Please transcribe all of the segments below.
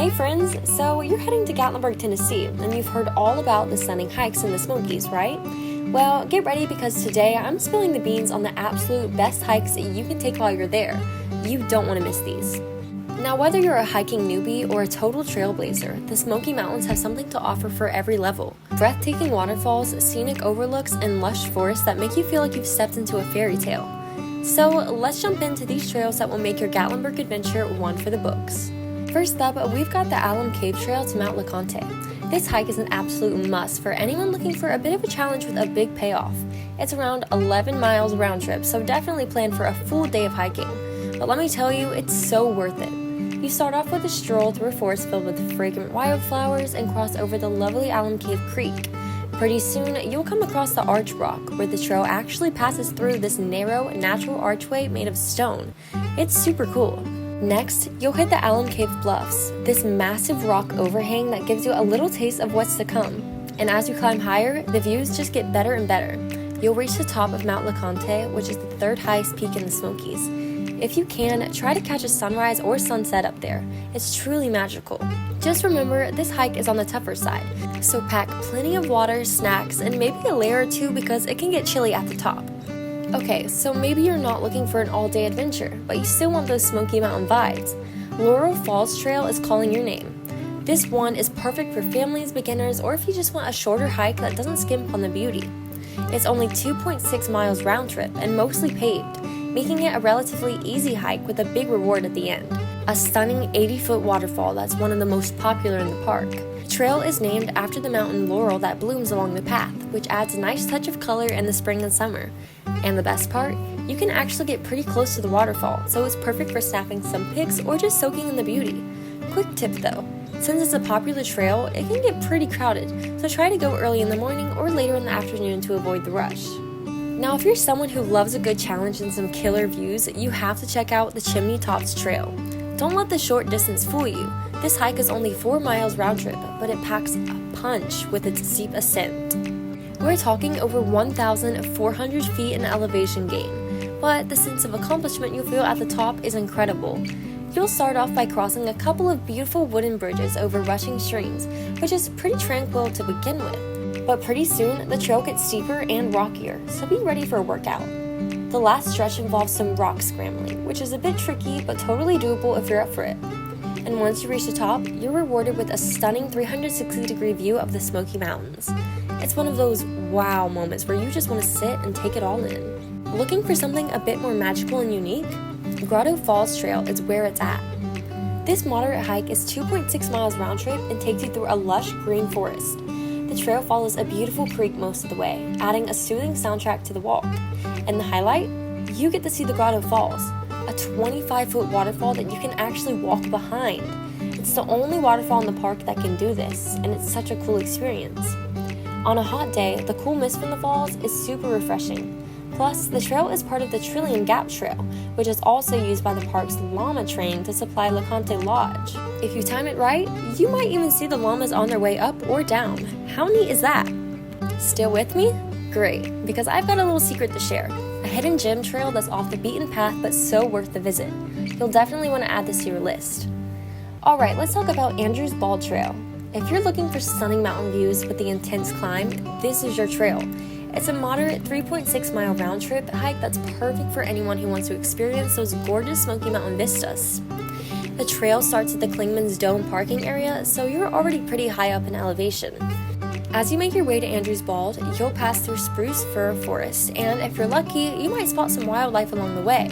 Hey friends, so you're heading to Gatlinburg, Tennessee, and you've heard all about the stunning hikes in the Smokies, right? Well, get ready because today I'm spilling the beans on the absolute best hikes that you can take while you're there. You don't want to miss these. Now, whether you're a hiking newbie or a total trailblazer, the Smoky Mountains have something to offer for every level. Breathtaking waterfalls, scenic overlooks, and lush forests that make you feel like you've stepped into a fairy tale. So let's jump into these trails that will make your Gatlinburg adventure one for the books. First up, we've got the Alum Cave Trail to Mount LeConte. This hike is an absolute must for anyone looking for a bit of a challenge with a big payoff. It's around 11 miles round trip, so definitely plan for a full day of hiking. But let me tell you, it's so worth it. You start off with a stroll through a forest filled with fragrant wildflowers and cross over the lovely Alum Cave Creek. Pretty soon, you'll come across the Arch Rock, where the trail actually passes through this narrow, natural archway made of stone. It's super cool. Next, you'll hit the Alum Cave Bluffs, this massive rock overhang that gives you a little taste of what's to come. And as you climb higher, the views just get better and better. You'll reach the top of Mount LeConte, which is the third highest peak in the Smokies. If you can, try to catch a sunrise or sunset up there. It's truly magical. Just remember, this hike is on the tougher side, so pack plenty of water, snacks, and maybe a layer or two because it can get chilly at the top. Okay, so maybe you're not looking for an all-day adventure, but you still want those Smoky Mountain vibes. Laurel Falls Trail is calling your name. This one is perfect for families, beginners, or if you just want a shorter hike that doesn't skimp on the beauty. It's only 2.6 miles round trip and mostly paved, making it a relatively easy hike with a big reward at the end. A stunning 80-foot waterfall that's one of the most popular in the park. The trail is named after the mountain laurel that blooms along the path, which adds a nice touch of color in the spring and summer. And the best part, you can actually get pretty close to the waterfall, so it's perfect for snapping some pics or just soaking in the beauty. Quick tip though, since it's a popular trail, it can get pretty crowded, so try to go early in the morning or later in the afternoon to avoid the rush. Now, if you're someone who loves a good challenge and some killer views, you have to check out the Chimney Tops Trail. Don't let the short distance fool you. This hike is only 4 miles round trip, but it packs a punch with its steep ascent. We're talking over 1,400 feet in elevation gain, but the sense of accomplishment you'll feel at the top is incredible. You'll start off by crossing a couple of beautiful wooden bridges over rushing streams, which is pretty tranquil to begin with. But pretty soon, the trail gets steeper and rockier, so be ready for a workout. The last stretch involves some rock scrambling, which is a bit tricky but totally doable if you're up for it. And once you reach the top, you're rewarded with a stunning 360-degree view of the Smoky Mountains. It's one of those wow moments where you just want to sit and take it all in. Looking for something a bit more magical and unique? Grotto Falls Trail is where it's at. This moderate hike is 2.6 miles round trip and takes you through a lush green forest. The trail follows a beautiful creek most of the way, adding a soothing soundtrack to the walk. And the highlight? You get to see the Grotto Falls, a 25-foot waterfall that you can actually walk behind. It's the only waterfall in the park that can do this, and it's such a cool experience. On a hot day, the cool mist from the falls is super refreshing. Plus, the trail is part of the Trillium Gap Trail, which is also used by the park's llama train to supply LeConte Lodge. If you time it right, you might even see the llamas on their way up or down. How neat is that? Still with me? Great, because I've got a little secret to share. A hidden gem trail that's off the beaten path but so worth the visit. You'll definitely want to add this to your list. Alright, let's talk about Andrews Bald Trail. If you're looking for stunning mountain views with the intense climb, this is your trail. It's a moderate 3.6 mile round trip hike that's perfect for anyone who wants to experience those gorgeous Smoky Mountain vistas. The trail starts at the Klingman's Dome parking area, so you're already pretty high up in elevation. As you make your way to Andrews Bald, you'll pass through spruce fir forest, and if you're lucky, you might spot some wildlife along the way.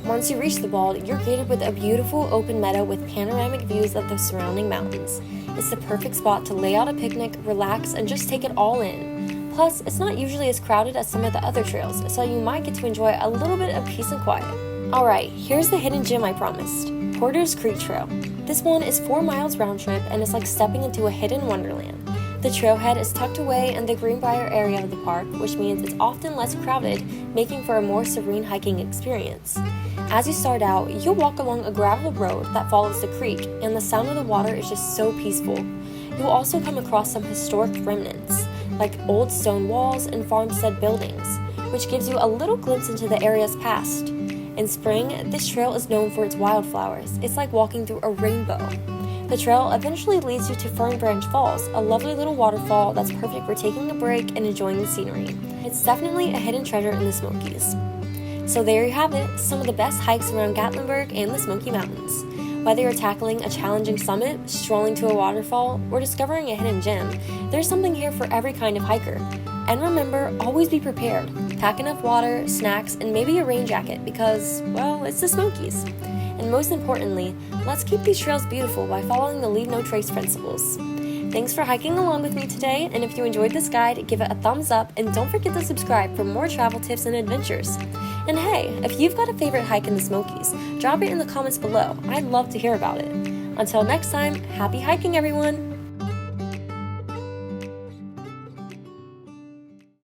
Once you reach the Bald, you're greeted with a beautiful open meadow with panoramic views of the surrounding mountains. It's the perfect spot to lay out a picnic, relax, and just take it all in. Plus, it's not usually as crowded as some of the other trails, so you might get to enjoy a little bit of peace and quiet. Alright, here's the hidden gem I promised. Porto's Creek Trail. This one is 4 miles round trip and it's like stepping into a hidden wonderland. The trailhead is tucked away in the Greenbrier area of the park, which means it's often less crowded, making for a more serene hiking experience. As you start out, you'll walk along a gravel road that follows the creek, and the sound of the water is just so peaceful. You'll also come across some historic remnants, like old stone walls and farmstead buildings, which gives you a little glimpse into the area's past. In spring, this trail is known for its wildflowers. It's like walking through a rainbow. The trail eventually leads you to Fern Branch Falls, a lovely little waterfall that's perfect for taking a break and enjoying the scenery. It's definitely a hidden treasure in the Smokies. So there you have it, some of the best hikes around Gatlinburg and the Smoky Mountains. Whether you're tackling a challenging summit, strolling to a waterfall, or discovering a hidden gem, there's something here for every kind of hiker. And remember, always be prepared. Pack enough water, snacks, and maybe a rain jacket because, well, it's the Smokies. And most importantly, let's keep these trails beautiful by following the Leave No Trace principles. Thanks for hiking along with me today, and if you enjoyed this guide, give it a thumbs up and don't forget to subscribe for more travel tips and adventures. And hey, if you've got a favorite hike in the Smokies, drop it in the comments below. I'd love to hear about it. Until next time, happy hiking everyone!